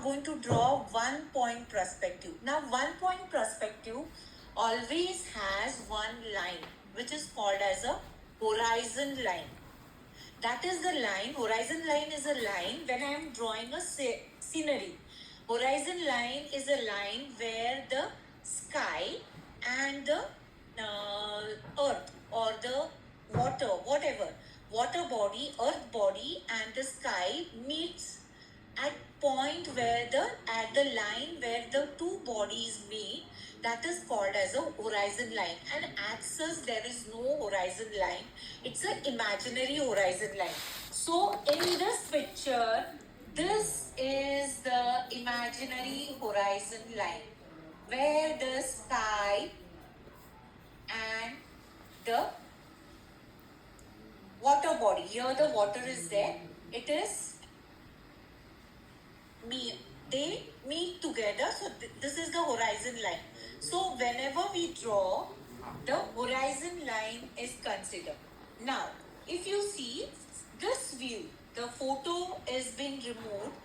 going to draw 1-point perspective. Now 1-point perspective always has one line which is called as a horizon line. That is the line. Horizon line is a line when I am drawing a scenery. Horizon line is a line where the sky and the earth or the water, whatever, water body, earth body and the sky meets at point where at the line where the two bodies meet, that is called as a horizon line. And as such there is no horizon line, it's an imaginary horizon line. So in this picture, this is the imaginary horizon line where the sky and the water body, here the water is there, it is they meet together. So this is the horizon line. So whenever we draw, the horizon line is considered. Now if you see this view, the photo is being removed,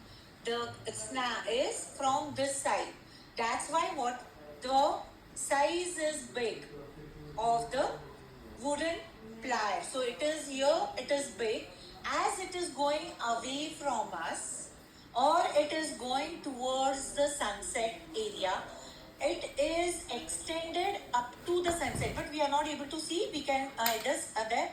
the snap is from this side. That's why what the size is big of the wooden plier. So it is here, it is big. As it is going away from us or it is going towards the sunset area, it is extended up to the sunset, but we are not able to see. We can there.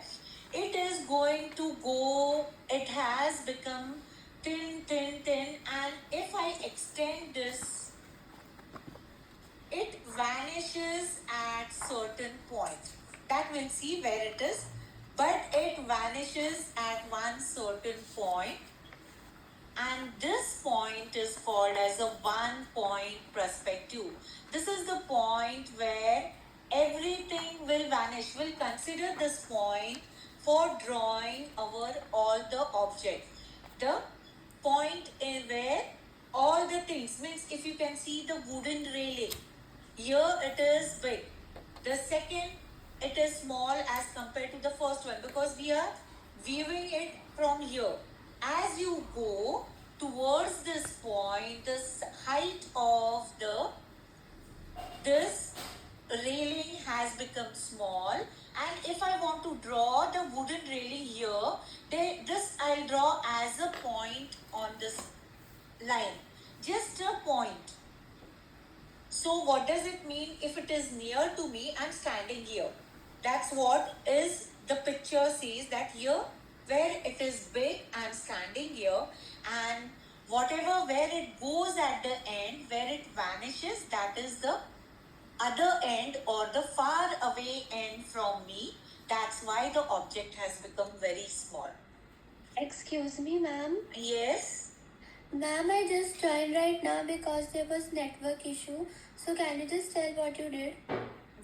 It is going to go, it has become thin, and if I extend this, it vanishes at certain point. That we'll see where it is, but it vanishes at one certain point, and this point is called as a 1-point perspective. This is the point where everything will vanish. We'll consider this point for drawing our all the objects. The point is where all the things, means if you can see the wooden railing, here it is big. The second, it is small as compared to the first one because we are viewing it from here. As you go towards this point, this height of this railing has become small, and if I want to draw the wooden railing here, this I'll draw as a point on this line, just a point. So what does it mean? If it is near to me, I'm standing here. That's what is the picture says, that here where it is big, I'm standing here, and whatever where it goes at the end, where it vanishes, that is the other end or the far away end from me. That's why the object has become very small. Excuse me, ma'am. Yes. Ma'am, I just joined right now because there was network issue. So can you just tell what you did?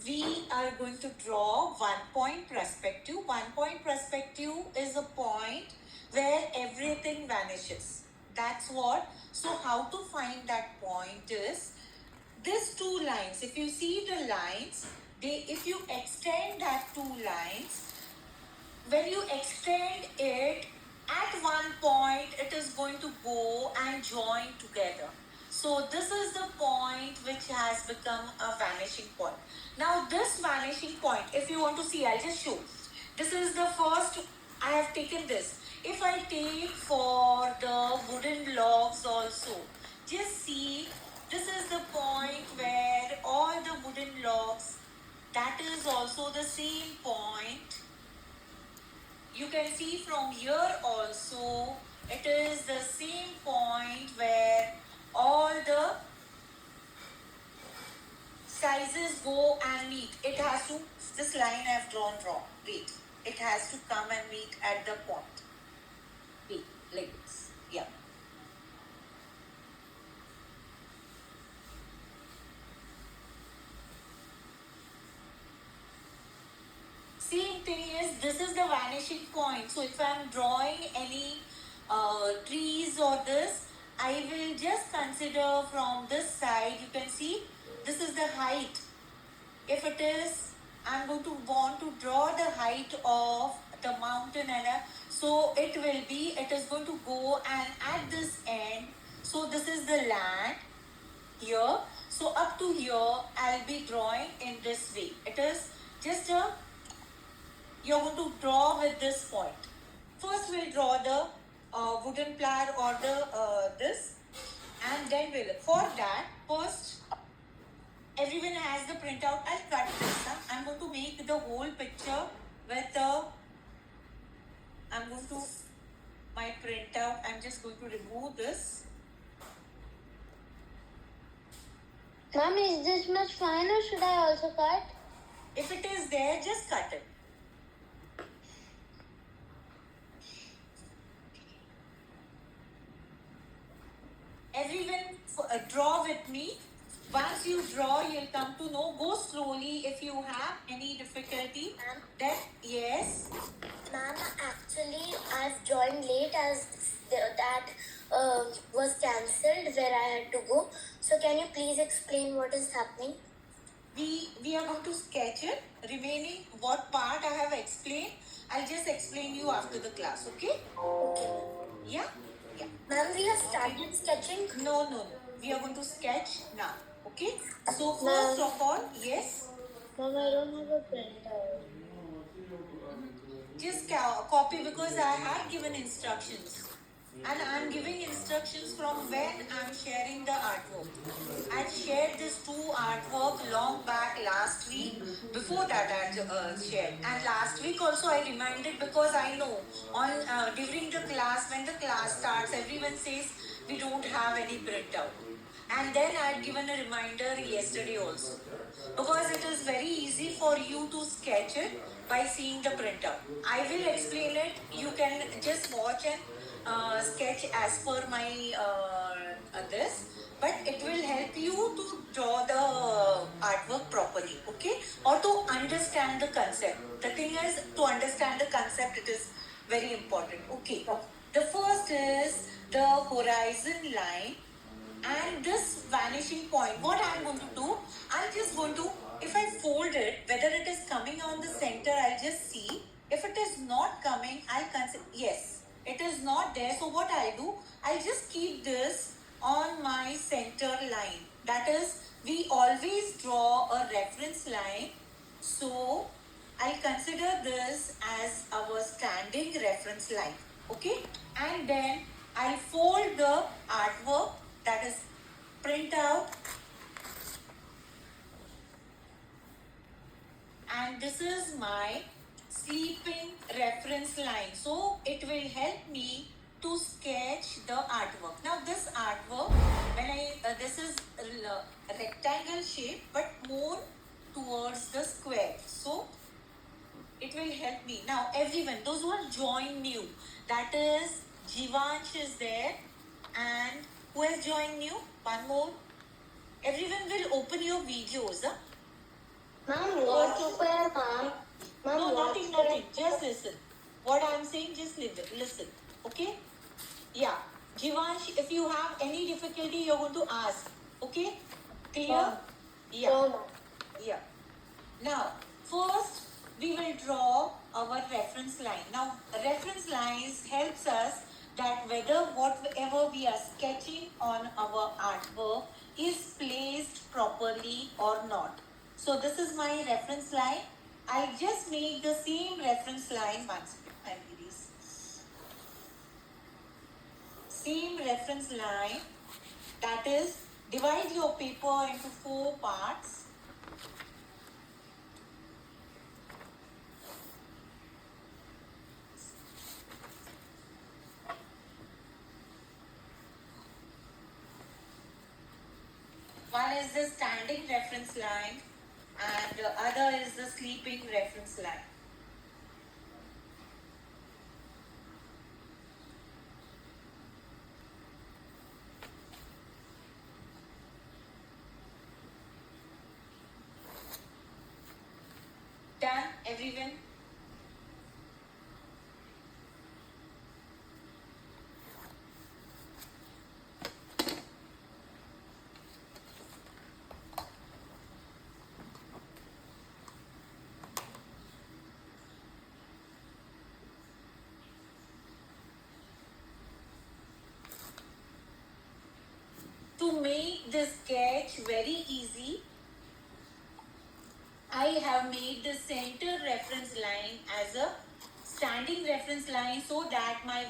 We are going to draw 1-point perspective. 1-point perspective is a point where everything vanishes. That's what. So how to find that point is these two lines. If you see the lines, if you extend that two lines, when you extend it at one point, it is going to go and join together. So this is the point which has become a vanishing point. Now this vanishing point, if you want to see, I'll just show. This is the first, I have taken this. If I take for the wooden logs also, just see, this is the point where all the wooden logs, that is also the same point. You can see from here also, it is the same point where all the sizes go and meet. It has to, this line I have drawn wrong. Wait, it has to come and meet at the point. Wait, like this. Yeah. Same thing is, this is the vanishing point. So if I am drawing any trees or this, I will just consider from this side. You can see this is the height. If it is, I'm going to want to draw the height of the mountain, and so it will be, it is going to go, and at this end, So this is the land here. So up to here, I'll be drawing in this way. It is just you're going to draw with this point. First, we'll draw the wooden plow or the this, and then for that, first, everyone has the printout. I'll cut this. I'm going to make the whole picture with I'm going to my printout. I'm just going to remove this. Mom, is this much fine or should I also cut? If it is there, just cut it. Everyone draw with me. Once you draw, you'll come to know. Go slowly if you have any difficulty. Then, yes. Ma'am, actually, I've joined late as that was cancelled where I had to go. So, can you please explain what is happening? We are going to sketch it. Remaining what part I have explained, I'll just explain you after the class, okay? Okay. Yeah? Yeah. Ma'am, we have started sketching. No. We are going to sketch now, okay? So, first of all, yes? Ma'am, I don't have a printer. Just copy because I have given instructions. And I'm giving instructions from when I'm sharing the artwork. I shared this 2 artwork long back last week. Before that I shared. And last week also I reminded because I know on during the class, when the class starts, everyone says we don't have any printout. And then I had given a reminder yesterday also. Because it is very easy for you to sketch it by seeing the printout. I will explain it. You can just watch and sketch as per my this, but it will help you to draw the artwork properly, okay, or to understand the concept. The thing is, to understand the concept, it is very important, okay. The first is the horizon line and this vanishing point. What I'm going to do, I'm just going to, if I fold it, whether it is coming on the center, I'll just see. If it is not coming, I'll consider, yes, it is not there. So what I'll do, I'll just keep this on my center line. That is, we always draw a reference line. So I'll consider this as our standing reference line. Okay? And then I'll fold the artwork, that is print out. And this is my sleeping reference line. So it will help me to sketch the artwork. Now this artwork, when this is rectangle shape but more towards the square. So it will help me. Now everyone, those who are joined new, that is Jivansh is there, and who has joined new? One more. Everyone will open your videos. Ma'am, what to wear, ma'am? No, nothing. Just listen. What I am saying, just listen. Okay? Yeah. Jivansh, if you have any difficulty, you're going to ask. Okay? Clear? Yeah. Yeah. Now, first, we will draw our reference line. Now, reference lines helps us that whether whatever we are sketching on our artwork is placed properly or not. So, this is my reference line. I'll just make the same reference line once. Same reference line, that is, divide your paper into 4 parts. One is the standing reference line and the other is the sleeping reference line. Done, everyone? to make this sketch very easy, I have made the center reference line as a standing reference line so that my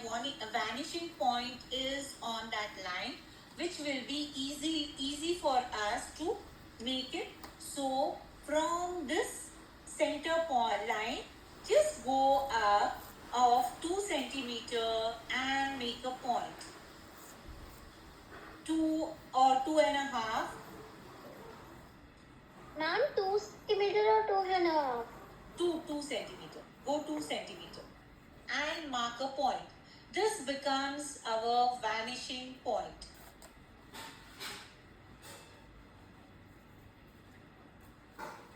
vanishing point is on that line, which will be easy for us to make it. So from this center point line, just go up of 2 centimeter and make a point. 2 or 2.5. Ma'am, 2 centimeter or 2.5? 2 centimeter. Go 2 centimeter and mark a point. This becomes our vanishing point.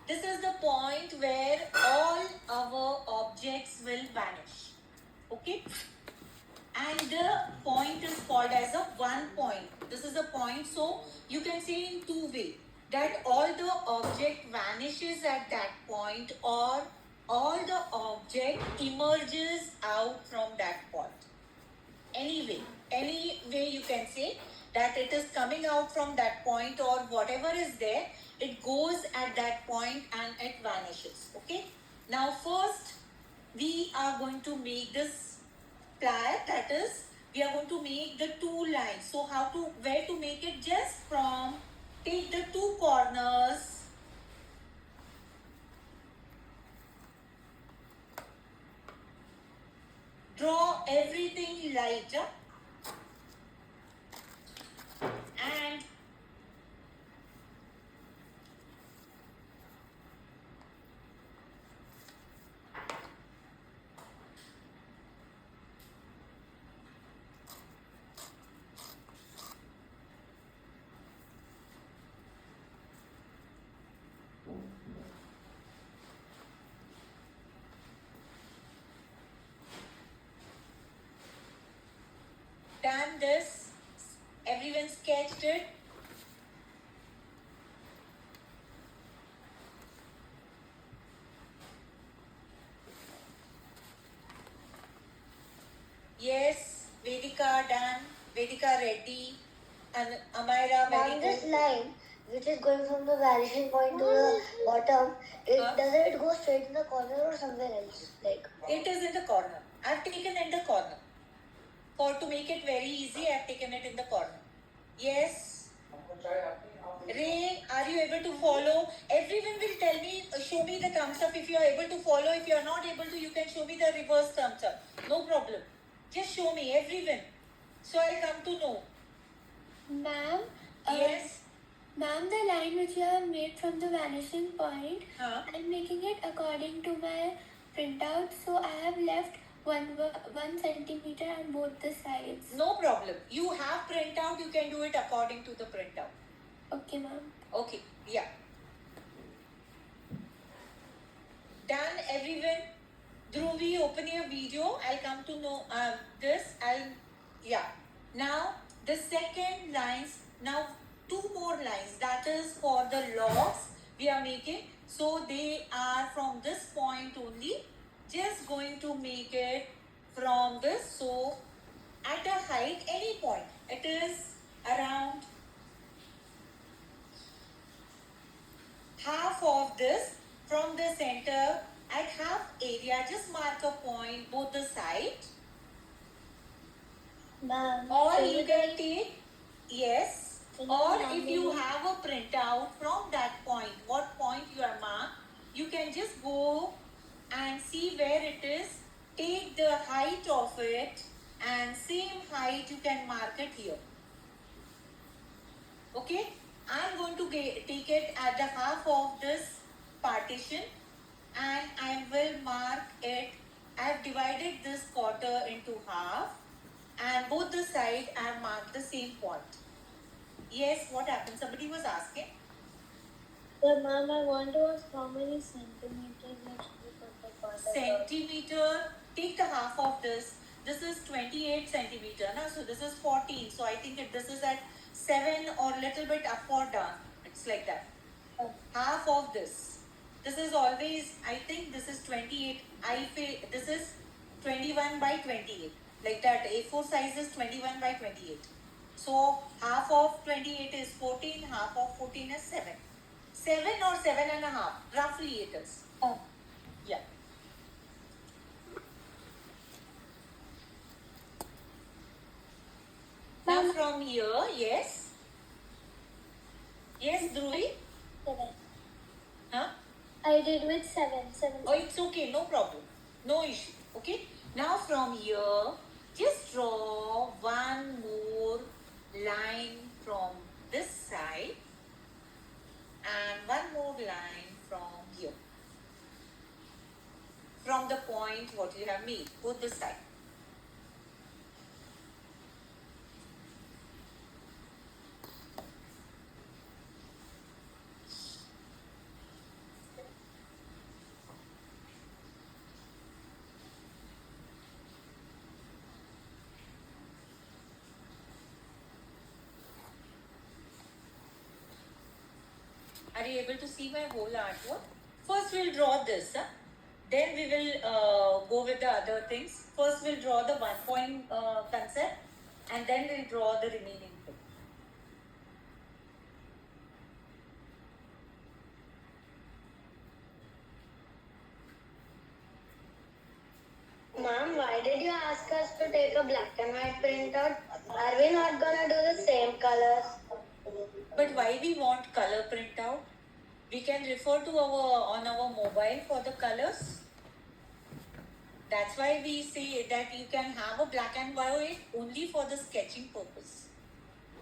This is the point where all our objects will vanish. Okay? And the point is called as a 1 point. This is a point, so you can say in 2 ways that all the object vanishes at that point or all the object emerges out from that point. Any way you can say that it is coming out from that point or whatever is there, it goes at that point and it vanishes. Okay. Now first we are going to make this plier, that is we are going to make the 2 lines. So where to make it? Just from take the 2 corners, draw everything lighter and done this. Everyone sketched it. Yes, Vedika done. Vedika ready. And Amira very Ma'am, this good. line, which is going from the vanishing point to the bottom, doesn't it go straight in the corner or somewhere else? Like, It is in the corner. I've taken in the corner. To make it very easy, I've taken it in the corner. Yes. Ray, are you able to follow? Everyone will tell me, show me the thumbs up if you are able to follow. If you are not able to, you can show me the reverse thumbs up. No problem. Just show me, everyone. So I'll come to know. Ma'am, Yes. ma'am, the line which you have made from the vanishing point, Huh? I'm making it according to my printout. So I have left 1 centimeter on both the sides. No problem. You have printout, you can do it according to the printout. Okay, ma'am. Okay, yeah. Done, everyone. Dhruvi, open your video. I'll come to know this. Yeah. Now, the second lines. Now, 2 more lines. That is for the logs we are making. So, they are from this point only. Just going to make it from this. So, at a height, any point. It is around half of this from the center. At half area, just mark a point both the sides. Ma'am. Or so you can take, yes. Can you Or tell if me- you have a printout from that point, what point you are marked, you can just go and see where it is. Take the height of it and same height you can mark it here. Okay, I'm going to take it at the half of this partition and I will mark it. I have divided this quarter into half and both the sides I have marked the same point. Yes, what happened? Somebody was asking. So, ma'am, I want to ask how many centimeters I should put the corner. Centimeter, take the half of this. This is 28 centimeter, na? So this is 14. So I think this is at 7 or little bit up or down. It's like that. Half of this. This is always, I think this is 28. This is 21 by 28. Like that. A4 size is 21 by 28. So half of 28 is 14, half of 14 is 7. 7 or 7.5, roughly it is. Oh. Yeah. Now Ma'am. from here, yes. Yes, Dhruvi? 7. Huh? I did with 7. 7. Oh, it's okay, no problem. No issue. Okay. Now from here, just draw one more line from this side and one more line from here. From the point what you have made, both the side. Are you able to see my whole artwork? First we'll draw this, huh? Then we will go with the other things. First we'll draw the 1 point concept and then we'll draw the remaining thing. Ma'am, why did you ask us to take a black and white printout? Are we not gonna do the same colors? But why we want color printout? We can refer to on our mobile for the colors. That's why we say that you can have a black and white only for the sketching purpose.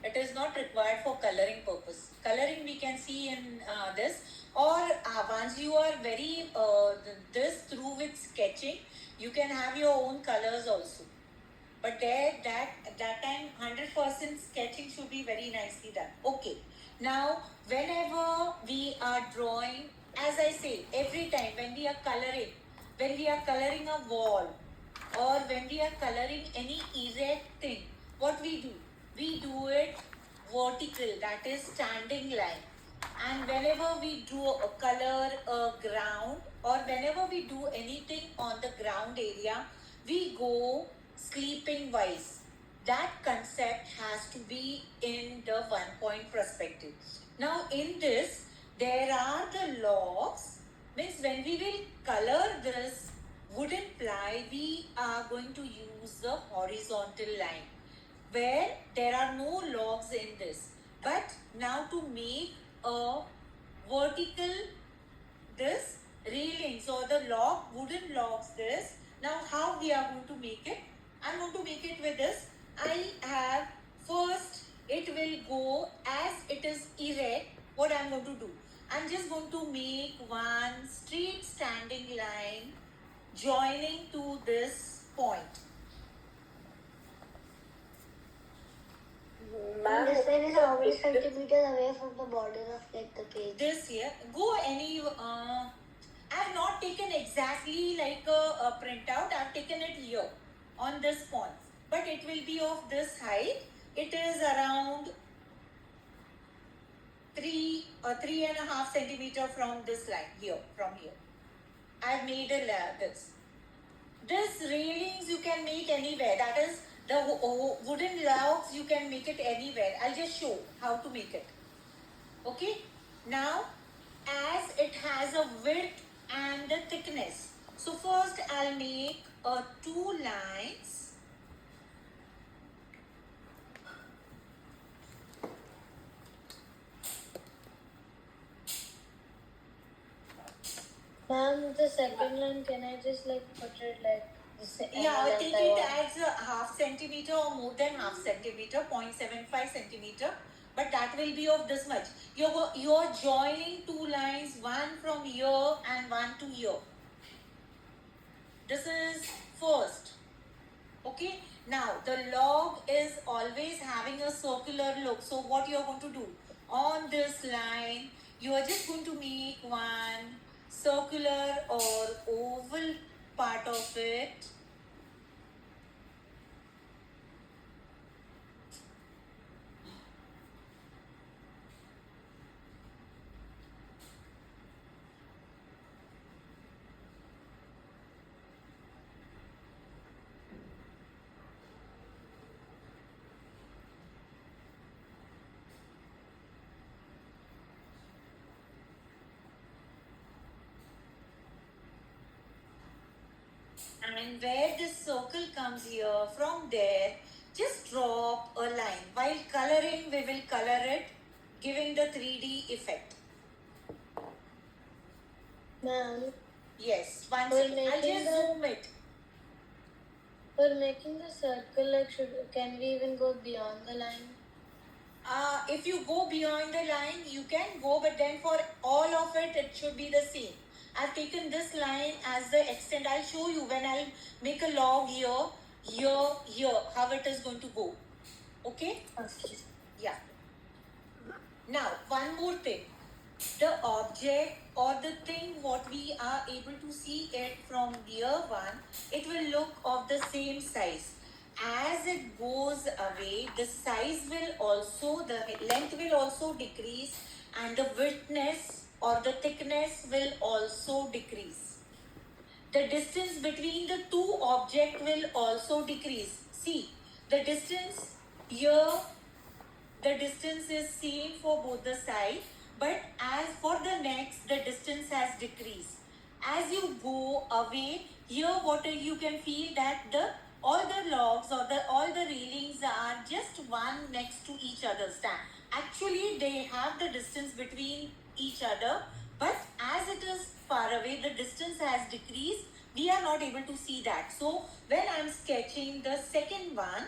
It is not required for coloring purpose. Coloring we can see in this, or once you are very this through with sketching, you can have your own colors also. But there that time 100% sketching should be very nicely done. Okay. Now whenever we are drawing, as I say every time when we are coloring a wall or when we are coloring any erect thing, what we do? We do it vertical, that is standing line. And whenever we color a ground or whenever we do anything on the ground area, we go sleeping wise. That concept has to be in the 1 point perspective. Now in this, there are the logs, means when we will color this wooden ply, we are going to use the horizontal line where there are no logs in this. But now to make a vertical this railings or the wooden logs this, now how we are going to make it? I'm going to make it with this. I have first, it will go as it is erect. What I'm going to do? I'm just going to make one straight standing line joining to this point. This line is how many centimeters away from the border of like the page? This here, go any. I have not taken exactly like a printout. I have taken it here on this point, but it will be of this height. It is around 3.5 centimeter from this line here, from here. I have made a this. This railings you can make anywhere. That is the wooden logs you can make it anywhere. I'll just show how to make it. Okay. Now, as it has a width and the thickness. So first I'll make 2 lines. Ma'am, the second line, can I just like put it like Yeah, take it as a half centimeter or more than half centimeter, 0.75 centimeter. But that will be of this much. You're joining 2 lines, one from here and one to here. This is first. Okay. Now the log is always having a circular look. So what you are going to do on this line, you are just going to make one circular or oval part of it. And where this circle comes here, from there, just drop a line. While coloring, we will color it, giving the 3D effect. Ma'am, Yes, one We're second. I'll making just the- zoom it. for making the circle, like, can we even go beyond the line? If you go beyond the line, you can go, but then for all of it, it should be the same. I've taken this line as the extent. I'll show you when I'll make a log here, here, how it is going to go. Okay? Okay. Yeah. Now, one more thing. The object or the thing what we are able to see it from year one, it will look of the same size. As it goes away, the size will also, the length will also decrease, and the widthness or the thickness will also decrease. The distance between the two objects will also decrease. See, the distance here, the distance is same for both the sides, but as for the next, the distance has decreased. As you go away, here what you can feel that the all the logs or all the railings are just one next to each other stand. Actually, they have the distance between each other, but as it is far away, the distance has decreased. We are not able to see that. So when I'm sketching the second one,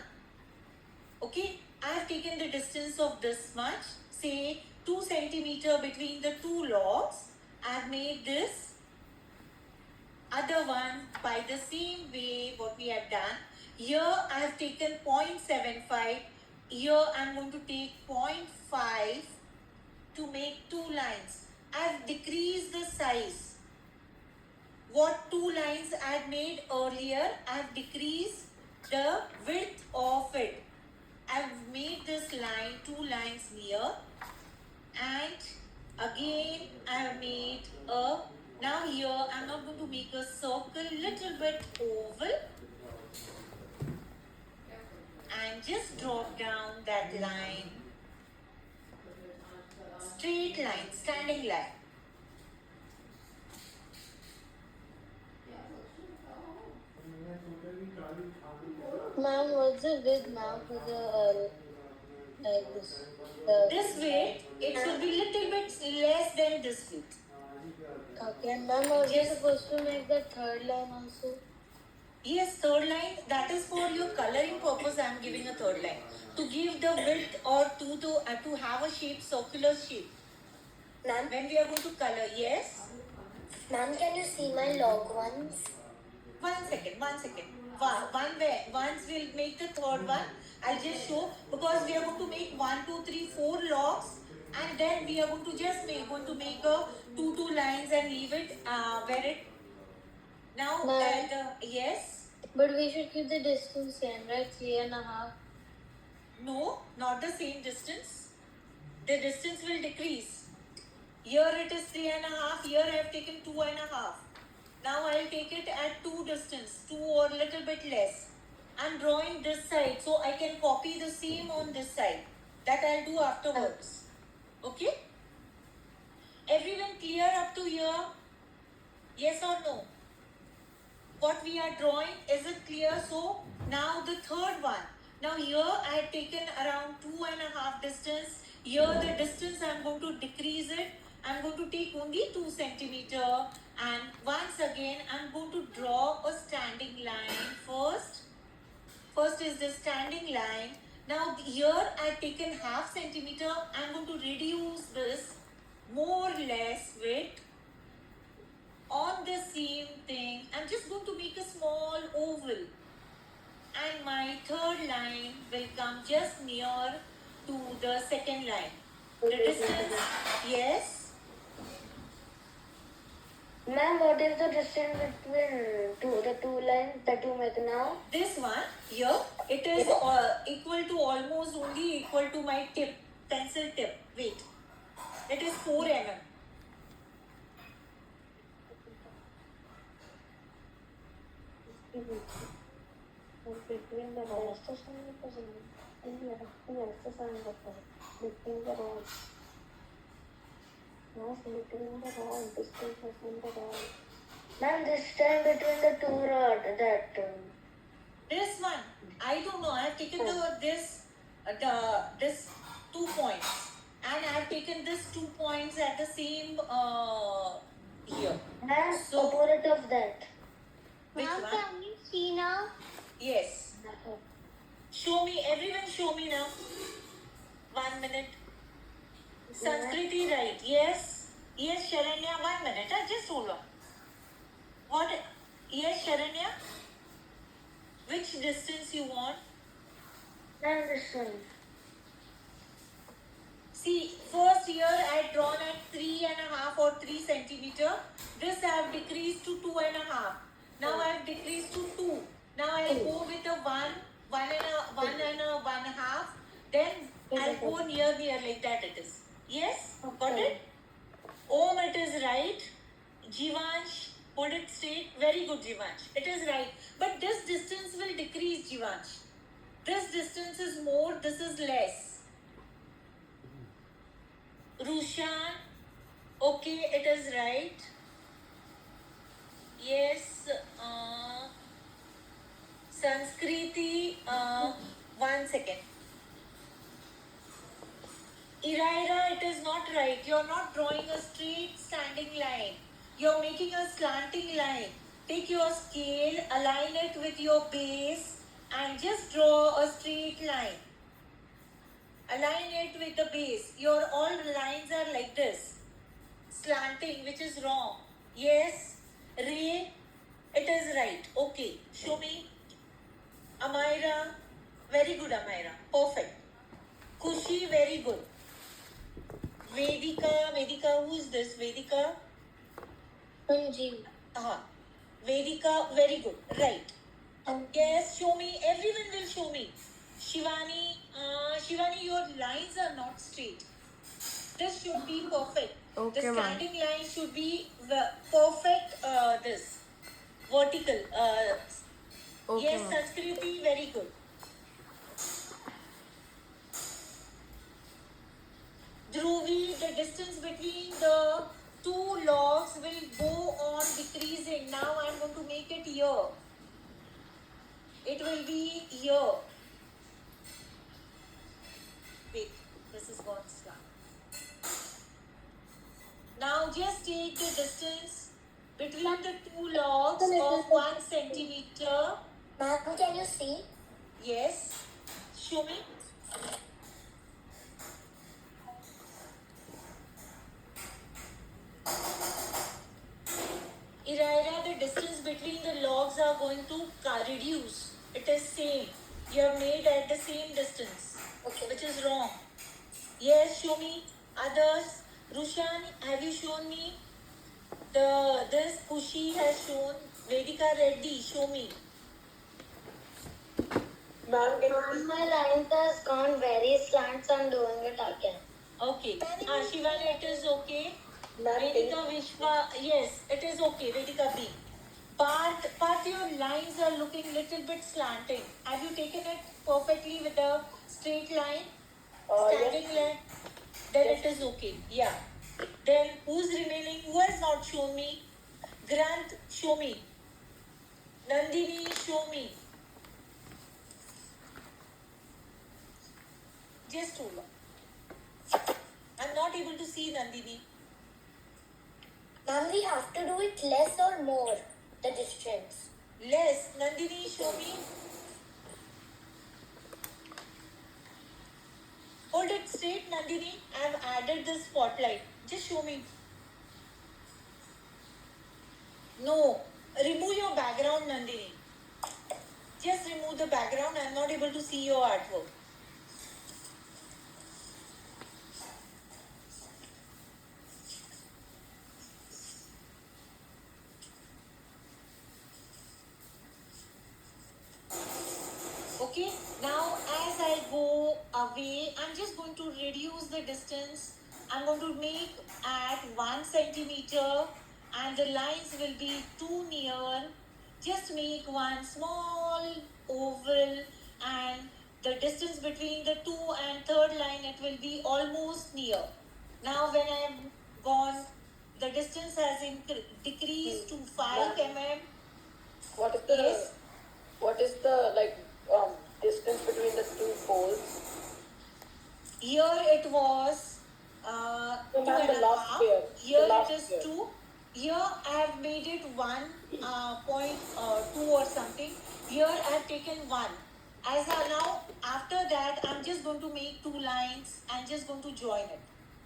okay, I have taken the distance of this much, say 2 centimeter between the two logs. I have made this other one by the same way what we have done. Here I have taken 0.75. Here I am going to take 0.5 to make two lines. I have decreased the size. What two lines I had made earlier, I have decreased the width of it. I've made this line, two lines here, and again I have made a, now here I'm not going to make a circle, little bit oval, and just drop down that line, straight line, standing line. Ma'am, what's the width now for the like this? This width, it should be little bit less than this width. Okay, and ma'am, are you Yes. supposed to make the third line also? Yes, third line, that is for your coloring purpose. I am giving a third line to give the width or to have a shape, circular shape. Ma'am, When we are going to color, yes. ma'am, can you see my log ones? One second. Once we'll make the third one, I'll just show, because we are going to make 1, 2, 3, 4 logs, and then we are going to just make a two lines and leave it where it. Now, Ma'am. yes. But we should keep the distance same, right? 3.5. No, not the same distance. The distance will decrease. Here it is 3.5. Here I have taken 2.5. Now I will take it at 2 distance, 2 or little bit less. I'm drawing this side, so I can copy the same on this side. That I'll do afterwards. Okay? Everyone clear up to here? Yes or no? What we are drawing, is it clear? So now the third one. Now here I have taken around 2.5 distance. Here the distance I am going to decrease it. I am going to take only 2 centimeter, and once again I am going to draw a standing line first. First is the standing line. Now here I have taken half centimeter. I am going to reduce this more or less width. On the same thing, I'm just going to make a small oval, and my third line will come just near to the second line. The distance, yes. Ma'am, what is the distance between the two lines that you make now? This one here, it is equal to almost only equal to my tip, pencil tip. Wait, it is 4 mm. Between the rows. Between the rows. No, between the rows. Distance between the rows. Ma'am, this time between the two rod, that. This one, I don't know. I have taken this 2 points, and I have taken this 2 points at the same here. Ma'am, So- opposite of that. Which Ma'am, one? can you see now? Yes. Show me, everyone. Show me now. 1 minute. Sanskriti, right? Yes. Yes, Sharanya. 1 minute. Just hold on. What? Yes, Sharanya. Which distance you want? Ma'am, this one. See, first here I had drawn at 3.5 or 3 centimeter. This I have decreased to 2.5. Now I have decreased to 2. Now I go with a 1.5. Then I'll go near like that it is. Yes? Got it? Om, it is right. Jivansh, hold it straight. Very good, Jivansh. It is right. But this distance will decrease, Jivansh. This distance is more, this is less. Rushan, okay, it is right. Yes, Sanskriti, 1 second. Iraira, it is not right. You're not drawing a straight standing line. You're making a slanting line. Take your scale, align it with your base, and just draw a straight line. Align it with the base. Your all lines are like this. Slanting, which is wrong. Yes. Ray, it is right. Okay. Show me. Amira. Very good, Amira. Perfect. Kushi, very good. Vedika, who is this? Vedika? Sanjeev. Vedika, very good. Right. Yes, show me. Everyone will show me. Shivani, your lines are not straight. This should be perfect. Okay, the ma'am. standing line should be perfect. This vertical. Okay, Yes, ma'am. Sanskriti, very good. Dhruvi, the distance between the two logs will go on decreasing. Now I'm going to make it here. It will be here. Wait, this is gone slant. Now just take the distance between the two logs of 1 centimeter. Ma'am, can you see? Yes. Show me. Iraira, the distance between the logs are going to reduce. It is same. You have made at the same distance. Okay. Which is wrong. Yes, show me. Others. Rushan, have you shown me? This Kushi has shown. Vedika Reddy, show me. Ma'am, my lines has gone very slant, so I'm doing it again. Okay. Shivani, it is okay. Ma'am, Vedika Vishwa, yes, it is okay. Vedika B. Part your lines are looking little bit slanting. Have you taken it perfectly with a straight line? Standing line? Then it is okay. Yeah. Then who's remaining? Who has not shown me? Grant, show me. Nandini, show me. Just hold on. I'm not able to see Nandini. Ma'am, we have to do it less or more, the distance. Less. Nandini, show me. Hold it straight, Nandini. I've added the spotlight. Just show me. No. Remove your background, Nandini. Just remove the background. I'm not able to see your artwork. Okay, now as I go away, I'm just going to reduce the distance. I'm going to make at 1 centimeter and the lines will be too near. Just make one small oval and the distance between the two and third line, it will be almost near. Now when I've gone, the the distance has decreased to 5 mm. What is the Yes. distance between the two poles? Here it was So, 2 ma'am, and the a last half. pair. Here The last it is pair. 2. Here I have made it 1.2 or something. Here I have taken 1. As I now, after that, I'm just going to make 2 lines. I'm just going to join it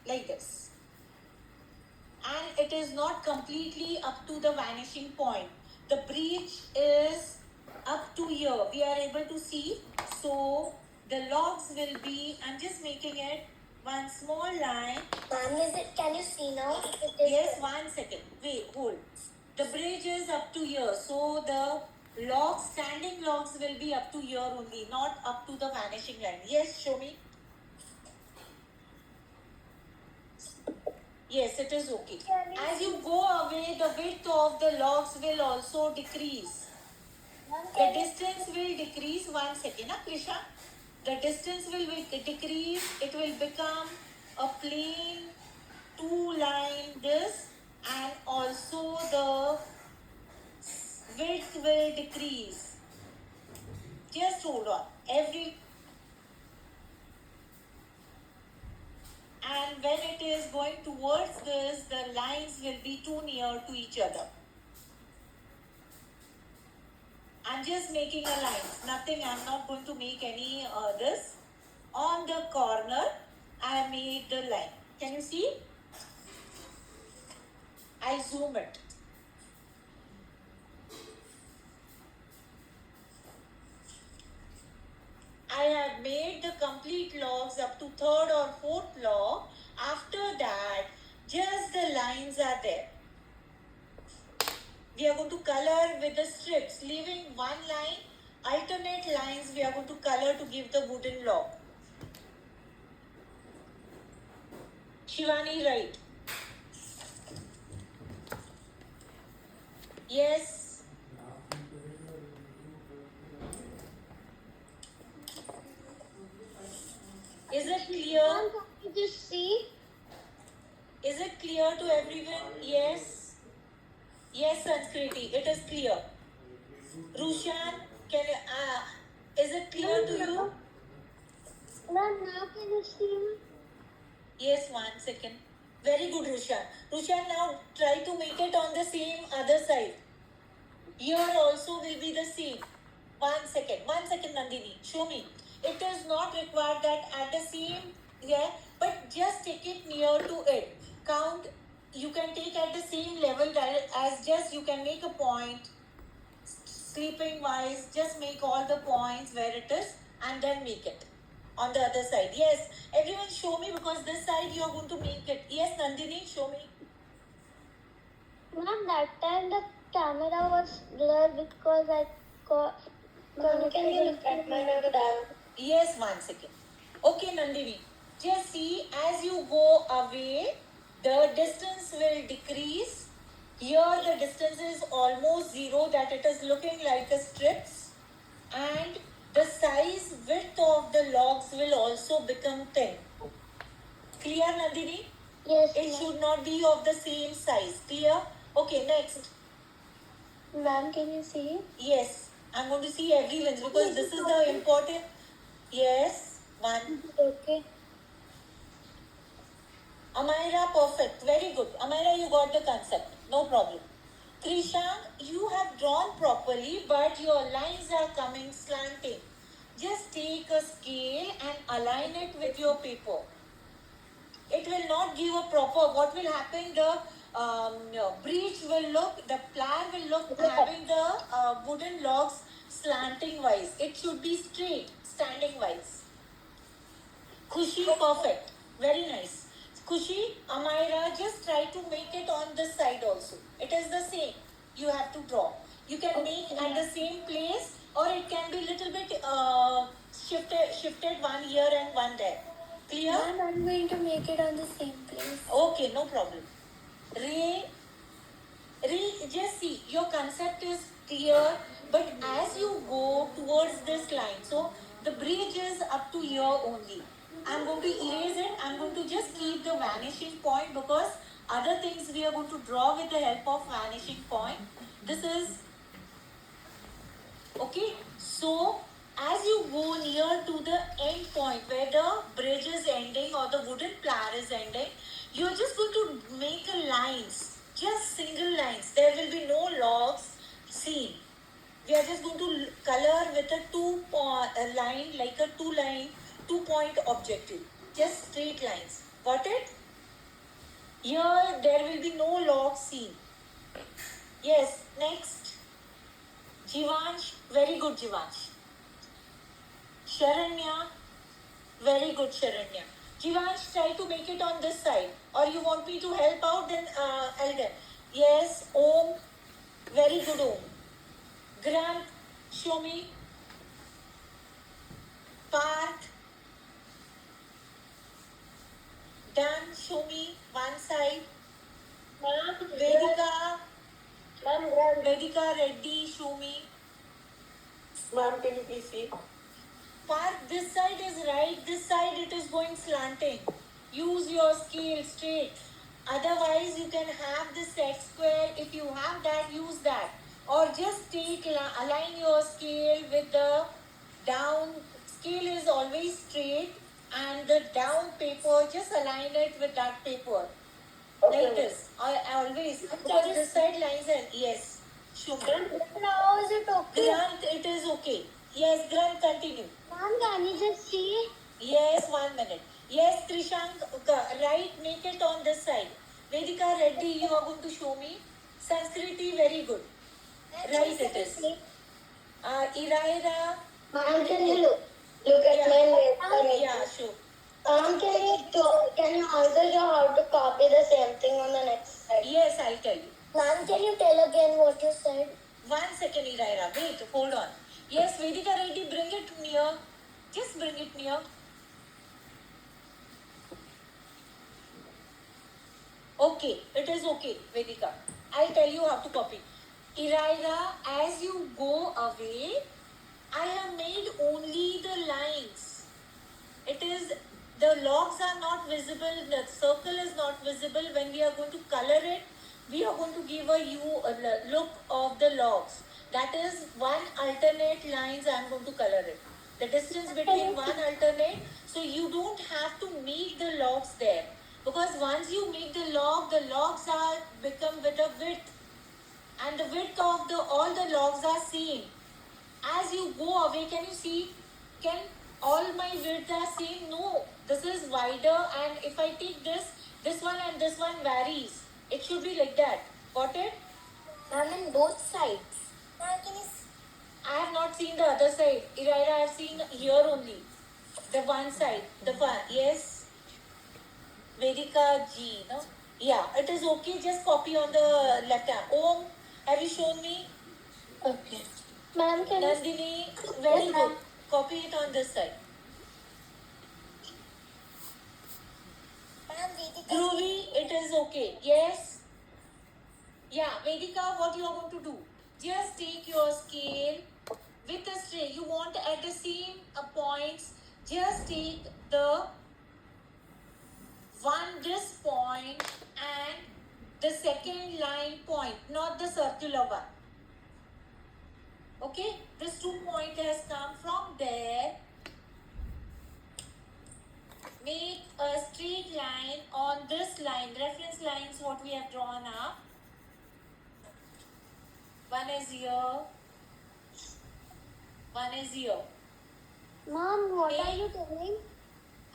like this. And it is not completely up to the vanishing point. The breach is up to here. We are able to see. So the logs will be, I'm just making it one small line. Ma'am, can you see now? Yes, 1 second. Wait, hold. The bridge is up to here. So the logs, standing logs will be up to here only, not up to the vanishing line. Yes, show me. Yes, it is okay. As you go away, the width of the logs will also decrease. The distance will decrease. 1 second, Krisha. The distance will decrease. It will become a plain 2-line this, and also the width will decrease. Just hold on. And when it is going towards this, the lines will be too near to each other. I'm just making a line. Nothing, I'm not going to make any this. On the corner, I made the line. Can you see? I zoom it. I have made the complete logs up to 3rd or 4th log. After that, just the lines are there. We are going to color with the strips, leaving one line. Alternate lines we are going to color to give the wooden log. Shivani, right? Yes. Is it clear? Ma'am, can you just see? Is it clear to everyone? Yes. Yes, Sanskriti, it is clear. Rushan, is it clear to you? Ma'am, now can you see me? Yes, 1 second. Very good, Rushan. Rushan, now try to make it on the same other side. Here also will be the same. 1 second. 1 second, Nandini. Show me. It is not required that at the same, but just take it near to it. Count. You can take at the same level as just you can make a point. Sleeping wise, just make all the points where it is and then make it. On the other side. Yes, everyone show me, because this side you are going to make it. Yes, Nandini, show me. Ma'am, that time the camera was blurred because I got. Can you look at my dial? Yes, 1 second. Okay, Nandini. Just see, as you go away, the distance will decrease. Here the distance is almost 0, that it is looking like a strips. And the size, width of the logs will also become thin. Clear, Nandini? Yes. It should not be of the same size. Clear? Okay, next. Ma'am, can you see? Yes, I'm going to see everyone's because this is the important. Yes, 1. Okay. Amira, perfect. Very good. Amira, you got the concept. No problem. Krishang, you have drawn properly, but your lines are coming slanting. Just take a scale and align it with your paper. It will not give a proper. What will happen? The breech will look, the plan will look having the wooden logs slanting wise. It should be straight, standing wise. Khushi, perfect. Very nice. Khushi, Amira, just try to make it on this side also. It is the same. You have to draw. You can make at the same place, or it can be little bit shifted one here and one there. Clear? Ma'am, I'm going to make it on the same place. Okay, no problem. Ray, just see, your concept is clear, but as you go towards this line, so the bridge is up to here only. I'm going to erase it. I'm going to just keep the vanishing point because Other things we are going to draw with the help of vanishing point. This is okay. So as you go near to the end point where the bridge is ending or the wooden plank is ending, you're just going to make a lines, just single lines. There will be no logs seen. We are just going to color with a line, like a 2 point objective, just straight lines. Got it? Here there will be no log seen. Yes, next. Jivansh, very good Jivansh. Sharanya, very good Sharanya. Jivansh, try to make it on this side. Or you want me to help out, then I'll get. Yes, Om, very good Om. Grant, show me. Parth, done, show me one side. Vedika, Vedika Reddy, show me. Ma'am, can you please see? Parth, this side is right, this side it is going slanting. Use your scale straight. Otherwise, you can have the set square. If you have that, use that. Or just align your scale with the down. Scale is always straight, and the down paper, just align it with that paper. Okay. Like this. I always. Because this side lines are, yes. Show me. Now is it okay? Grant, it is okay. Yes, Grant, continue. Ma'am, can you just see? Yes, 1 minute. Yes, Trishank, right, make it on this side. Vedika Reddy, you are going to show me. Sanskriti, very good. Right, it is. Iraira, Ma'am, can you look at yeah. my nails? Yeah, sure. Ma'am, can you also show how to copy the same thing on the next slide? Yes, I'll tell you. Ma'am, can you tell again what you said? 1 second, Iraira. Wait, hold on. Yes, Vedika Reddy, bring it near. Just bring it near. Okay, it is okay, Vedika. I'll tell you how to copy. Iraira, as you go away, I have made only the lines. It is, the logs are not visible, the circle is not visible. When we are going to color it, we are going to give a look of the logs. That is one alternate lines I am going to color it. The distance between one alternate, so you don't have to make the logs there. Because once you make the logs are become with a width. And the width of all the logs are same. As you go away, can you see? Can all my widths are same? No. This is wider, and if I take this one and this one varies. It should be like that. Got it? Ma'am, in both sides. Ma'am, can you I have not seen the other side. Iraira, I have seen here only. The one side. Yes. Vedika G, no? Yeah, it is okay. Just copy on the left hand. Om, have you shown me? Okay. Ma'am, can you... Nandini, very good. Copy it on this side. Ma'am, Vedika... Dhruvi, it is okay. Yes? Yeah, Vedika, what you are going to do? Just take your scale with a straight. You want at the same points, just take this point and the second line point, not the circular one. Okay, this 2 point has come from there. Make a straight line on this line, reference lines what we have drawn up. One is here, one is here. Ma'am, what are you doing?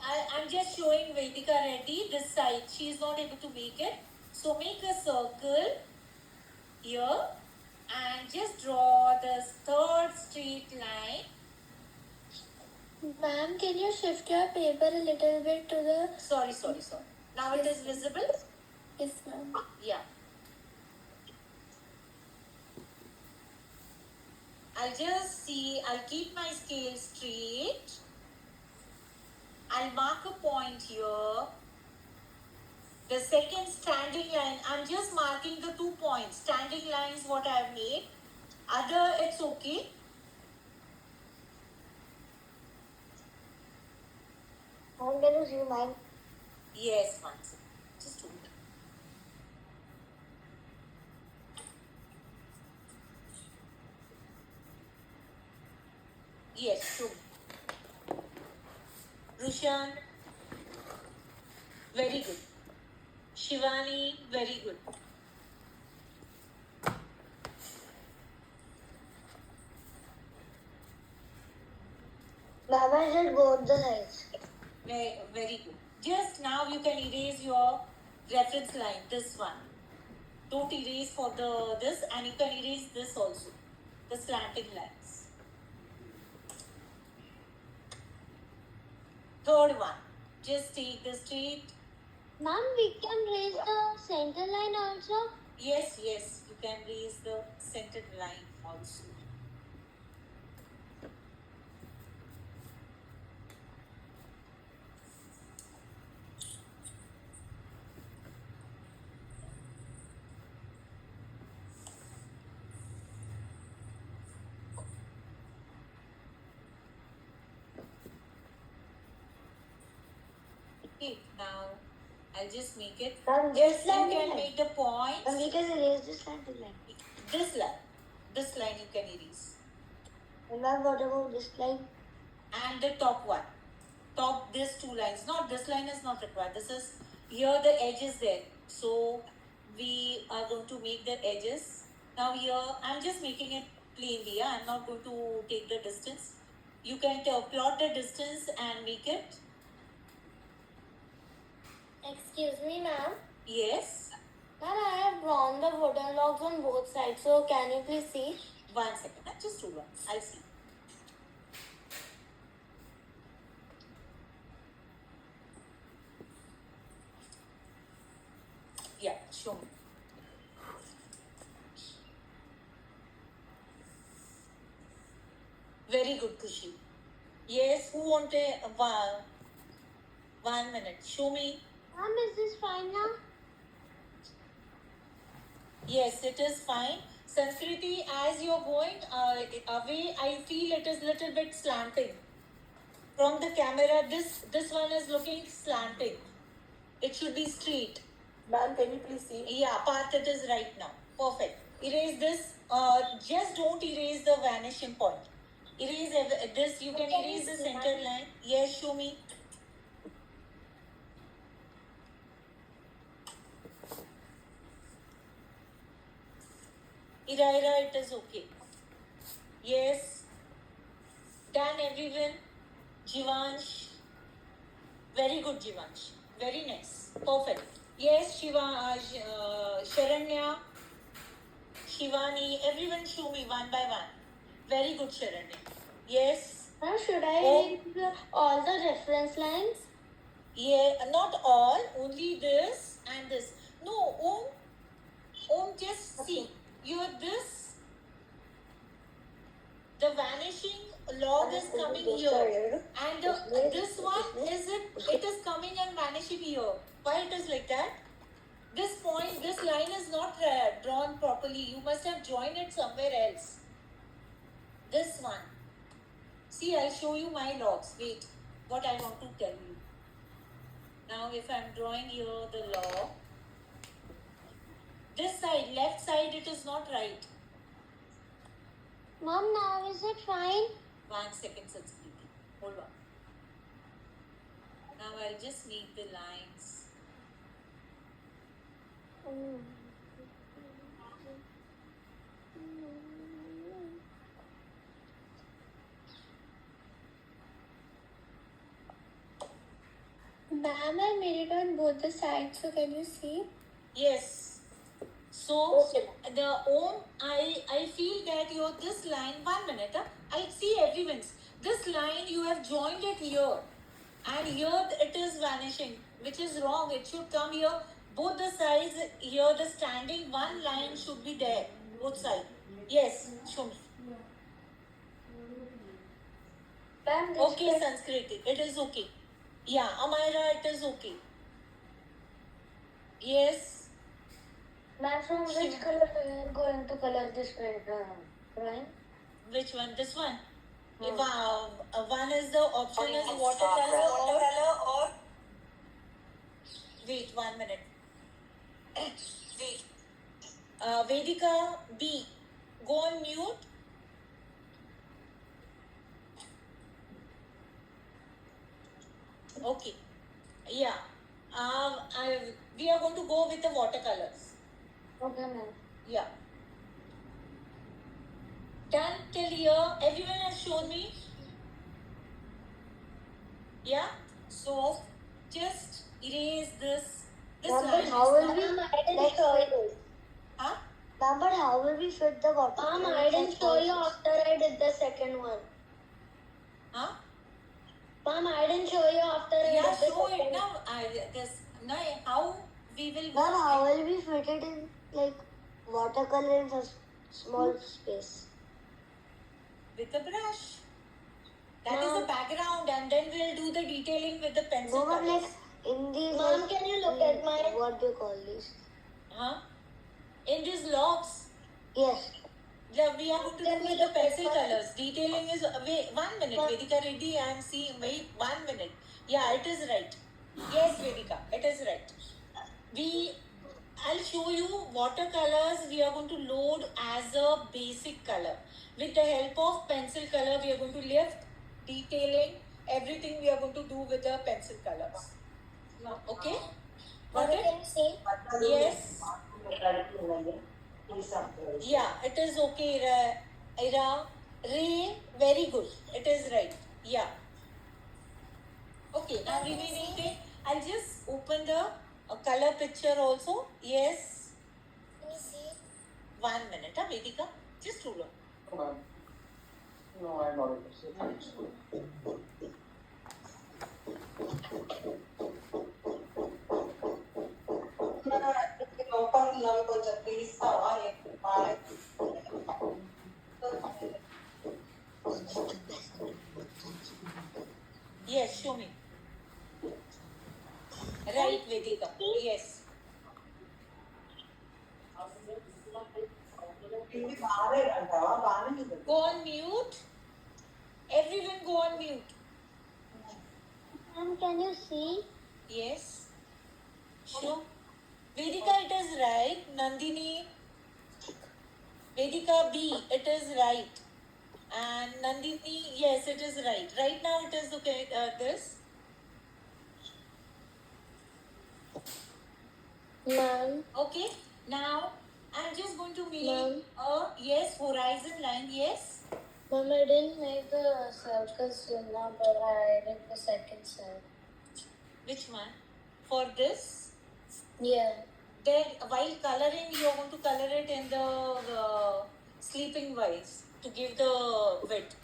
I'm just showing Vedika Reddy this side. She is not able to make it. So make a circle here and just draw the third straight line. Ma'am, can you shift your paper a little bit to the... Sorry. Now it is visible? Yes, ma'am. Yeah. I'll keep my scale straight. I'll mark a point here. The second standing line, I'm just marking the 2 points. Standing lines what I have made. Other, it's okay. I'm going to zoom in. Yes, one second. Just hold. Yes, true. Rushan, very good. Shivani, very good. Mama did both the sides. Very good. Just now you can erase your reference line, this one. Don't erase for this, and you can erase this also, the slanting lines. Third one, just take the straight. Mom, we can raise the center line also. Yes, you can raise the centered line also. Okay, now I'll just make it. Mom, Yes, you line can line. make the points. Mom, we can erase this center line. This line you can erase. And ma'am, what about this line? And the top one. Top these two lines. Not this line is not required. This is here the edge is there. So we are going to make the edges. Now here I'm just making it plainly. Yeah? I'm not going to take the distance. You can plot the distance and make it. Excuse me, ma'am. Yes. Ma'am, I have drawn the wooden logs on both sides. So can you please see? 1 second. Just hold on. I'll see. Yeah, show me. Very good, Kushi. Yes, who wanted 1 minute? Show me. Ma'am, is this fine now? Yes, it is fine. Sanskriti, as you're going away, I feel it is little bit slanting. From the camera, this one is looking slanting. It should be straight. Ma'am, can you please see? Yeah, path it is right now. Perfect. Erase this. Just don't erase the vanishing point. Erase this. You can erase the center line. Yes, show me. Iraira, it is okay. Yes. Done, everyone. Jivansh. Very good, Jivansh. Very nice. Perfect. Yes, Sharanya, Shivani, everyone show me one by one. Very good, Sharanya. Yes. Ma'am, should I Oh. erase all the reference lines? Yeah, not all, only this and this. No, Om, just see. You're this. The vanishing log is coming here. And this one it is coming and vanishing here. Why it is like that? This point, this line is not drawn properly. You must have joined it somewhere else. This one. See, I'll show you my logs. Wait, what I want to tell you. Now, if I'm drawing here the log, this side, left side, it is not right. Mom, now is it fine? 1 second, Sanskriti. Hold on. Now I'll just make the lines. Ma'am, I made it on both the sides, so can you see? Yes. So the Om, I feel that you're this line. 1 minute. I'll see everyone's. This line you have joined it here, and here it is vanishing, which is wrong. It should come here. Both the sides here, the standing one line should be there. Both sides. Yes, show me. Ma'am, Okay, Sanskriti, it is okay. Yeah, Amira, it is okay. Yes. Ma'am, from which color we are going to color this drawing? Which one? This one? One is the option is watercolor or wait 1 minute. Wait. Vedika B, go on mute. Okay. Yeah. We are going to go with the watercolors. Okay, ma'am. Yeah. Done till here. Everyone has shown me. Yeah. So just erase this. This Ma'am, line but is how will not. we like fit it? Huh? Ma'am, but how will we fit the water? Ma'am, I didn't show you after I did the second one. Huh? Ma'am, I didn't show you after I Yeah, did the show second it now. No, how we will. Ma'am, how will we fit it in like watercolor in a small space? With a brush. That is the background, and then we'll do the detailing with the pencil No, ma'am, colors. like in these. Ma'am, can you look at my what do you call these? Huh? In these logs. Yes. Yeah, we are going to do with the pencil colors. Detailing is wait 1 minute. Vedika Reddy, I am seeing. Wait 1 minute. Yeah, it is right. Yes, Vedika, it is right. I'll show you watercolors. We are going to load as a basic color. With the help of pencil color, we are going to lift detailing. Everything we are going to do with the pencil colors. Okay? Got it? Can you see? Yes. Yeah, it is okay, Ira. Ray, very good. It is right. Yeah. Okay, now remaining thing, I'll just open the color picture also. Yes. Can you see? 1 minute, Vedika. Just hold on. No, I'm not interested. Thanks. Yes, show me. Right, Vedika. Yes. Go on mute. Everyone go on mute. Ma'am, can you see? Yes. Show. Vedika, it is right. Nandini. Vedika B, it is right. And Nandini, yes, it is right. Right now it is okay. This. Ma'am. Okay. Now I'm just going to make Ma'am. a yes horizon line. Yes. Ma'am, I didn't make the circles now, but I did the second side. Which one? For this. Yeah. Then while coloring, you are going to color it in the sleeping wise to give the width.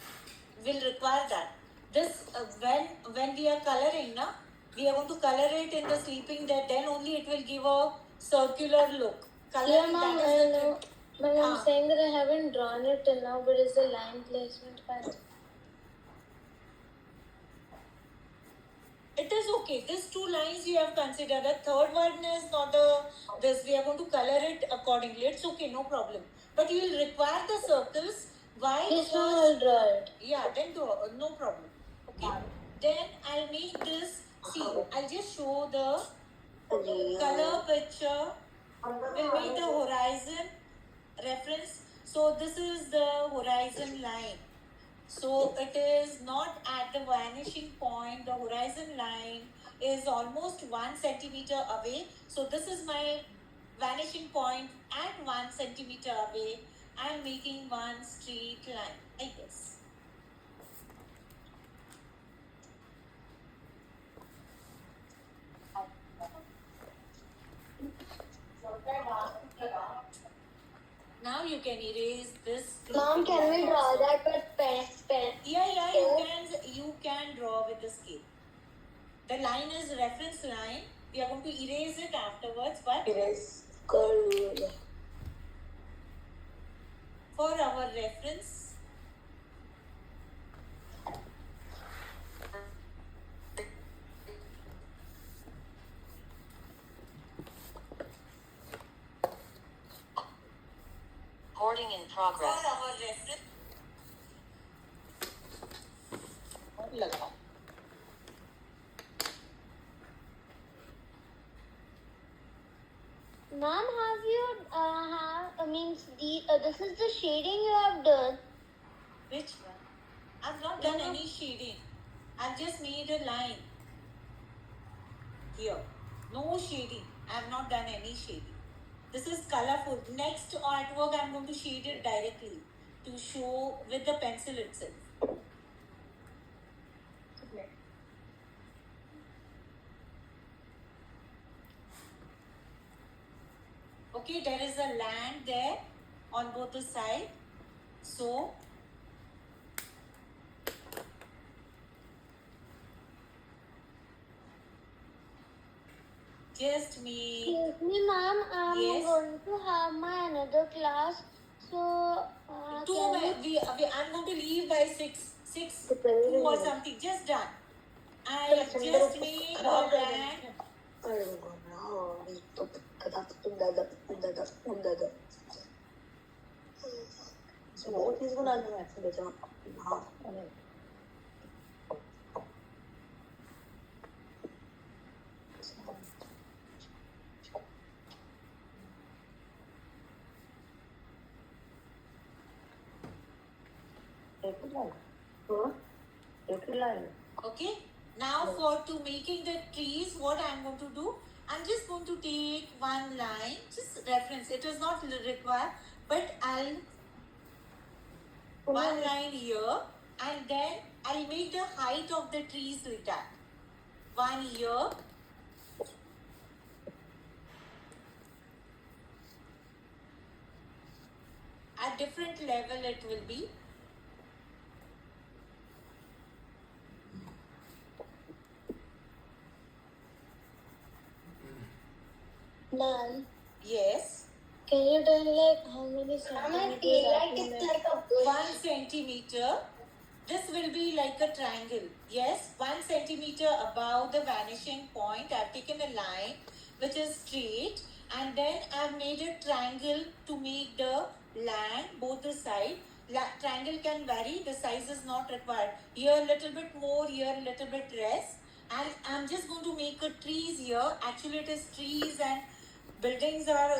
Will require that. This when we are coloring, na, we are going to color it in the sleeping. That then only it will give a circular look. Coloring, Yeah, ma'am, that I is the know. trick. But I'm saying that I haven't drawn it till now, but is the line placement part? It is okay. These two lines you have considered. The third one is not the this. We are going to color it accordingly. It's okay, no problem. But you will require the circles. Why? Yes, ma'am, Because I'll draw it. yeah, then do no problem. Okay. Then I'll make this. See, I'll just show the color picture. We'll make the horizon reference. So this is the horizon line. So it is not at the vanishing point. The horizon line is almost 1 centimeter away. So this is my vanishing point at 1 centimeter away. I am making one straight line like this. Now you can erase this. Mom, can we draw that with pen? Yeah, you can draw with the scale. The line is reference line. We are going to erase it afterwards, but Erase. Curve. for our reference, Recording in for progress. our reference. लगाओ. Ma'am, have you this is the shading you have done? Which one? I've not done any shading. I've just made a line. here. No shading. I have not done any shading. This is colorful. Next artwork, I'm going to shade it directly to show with the pencil itself. Okay, there is a land there on both the sides. So, just me. Excuse me, ma'am. I'm Yes. going to have my another class. So, I'm can you going to leave by 6 2 or something. Just done. I just made a land. So తీసుకున్నాను actually Okay. Now to making the trees, what I'm going to do, I'm just going to take one line, just reference. It is not required, but I'll one line here, and then I'll make the height of the trees like that. One here. At different level it will be. Ma'am, Yes. can you tell like how many centimeters? I feel like it's like a bush. 1 centimeter. This will be like a triangle. Yes, 1 centimeter above the vanishing point. I've taken a line which is straight, and then I've made a triangle to make the land both the side. Triangle can vary. The size is not required. Here a little bit more. Here a little bit less. And I'm just going to make a trees here. Actually, it is trees and buildings are.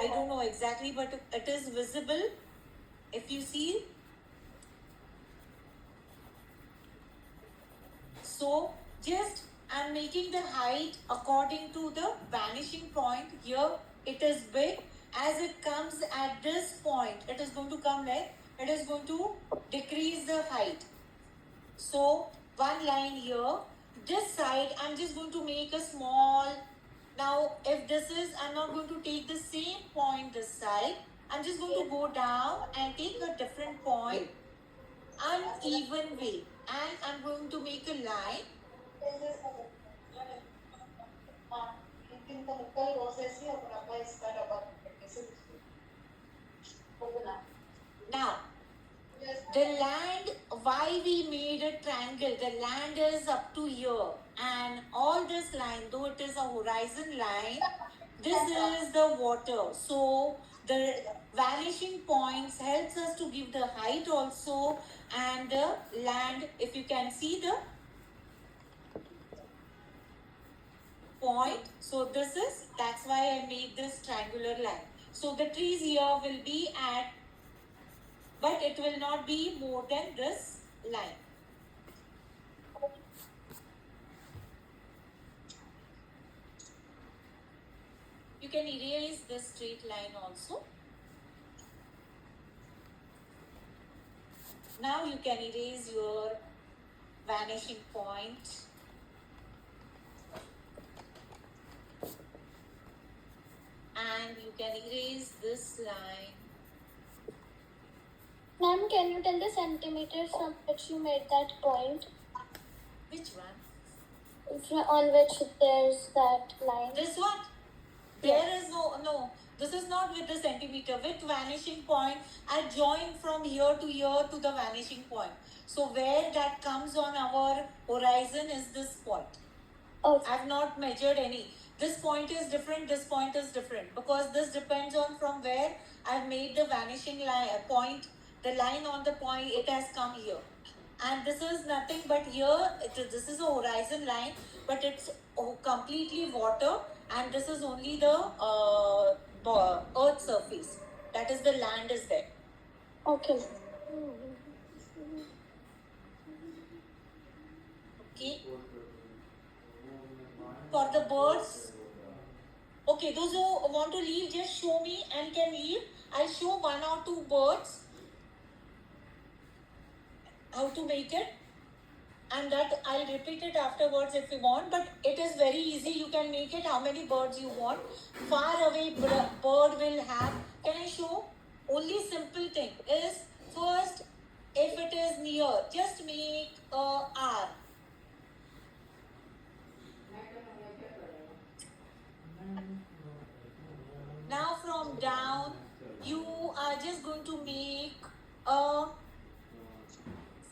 I don't know exactly, but it is visible. If you see. So just I'm making the height according to the vanishing point. Here it is big. As it comes at this point, it is going to come like, it is going to decrease the height. So one line here. This side I'm just going to make a small. Now if this is, I'm not going to take the same point this side. I'm just going to go down and take a different point, uneven way, and I'm going to make a line. Now the land, why we made a triangle, the land is up to here, and all this line, though it is a horizon line, this is the water. So the vanishing points helps us to give the height also, and the land, if you can see the point. So this is, that's why I made this triangular line. So the trees here will be at, but it will not be more than this line. You can erase this straight line also. Now you can erase your vanishing point. And you can erase this line. Ma'am, can you tell the centimeters from which you made that point? Which one? On which there's that line? This one? There is no. This is not with the centimeter. With vanishing point, I join from here to the vanishing point. So where that comes on our horizon is this point. Okay. I have not measured any. This point is different, this point is different, because this depends on from where I've made the vanishing line point. The line on the point, it has come here. And this is nothing but here, this is a horizon line, but it's completely water, and this is only the earth surface. That is, the land is there. Okay. Okay. for the birds. Okay, those who want to leave, just show me and can leave. I'll show 1 or 2 birds how to make it, and that I'll repeat it afterwards if you want, but it is very easy. You can make it how many birds you want. Far away bird will have. Can I show? Only simple thing is, first, if it is near, just make a R. Now from down, you are just going to make a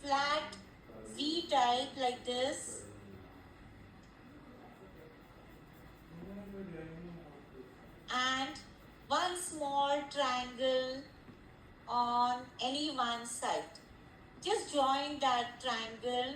flat V type like this. And one small triangle on any one side. Just join that triangle.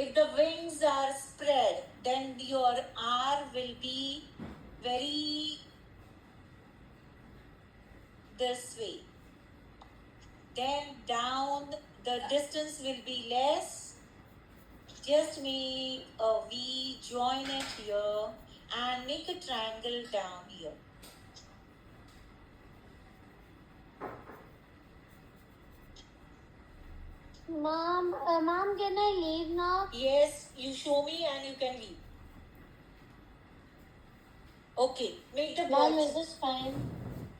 If the wings are spread, then your R will be very this way. Then down, the distance will be less. Just make a V, join it here, and make a triangle down here. Mom, can I leave now? Yes, you show me and you can leave. Okay, make the Mom, birds. is this fine?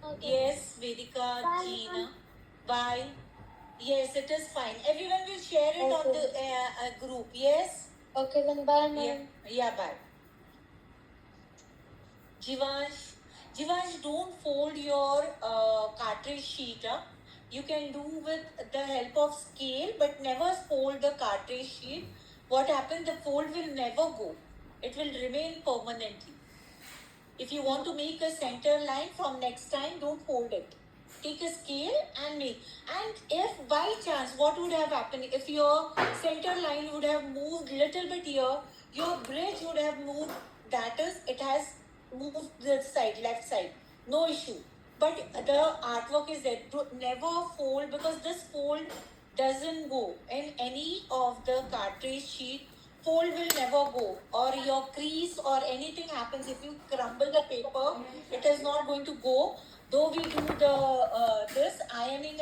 Okay. Yes, Vedika, Bye, Gina. Mom. Bye. Yes, it is fine. Everyone will share it on the group. Yes? Okay, then bye, Mom. Yeah, bye. Jivansh, don't fold your cartridge sheet. You can do with the help of scale, but never fold the cartridge sheet. What happens, the fold will never go. It will remain permanently. If you want to make a center line from next time, don't fold it. Take a scale and make. And if by chance, what would have happened? If your center line would have moved little bit here, your bridge would have moved. That is, it has moved this side, left side. No issue. But the artwork is there. Never fold, because this fold doesn't go in any of the cartridge sheet. Fold will never go, or your crease or anything happens. If you crumble the paper, it is not going to go. Though we do the this ironing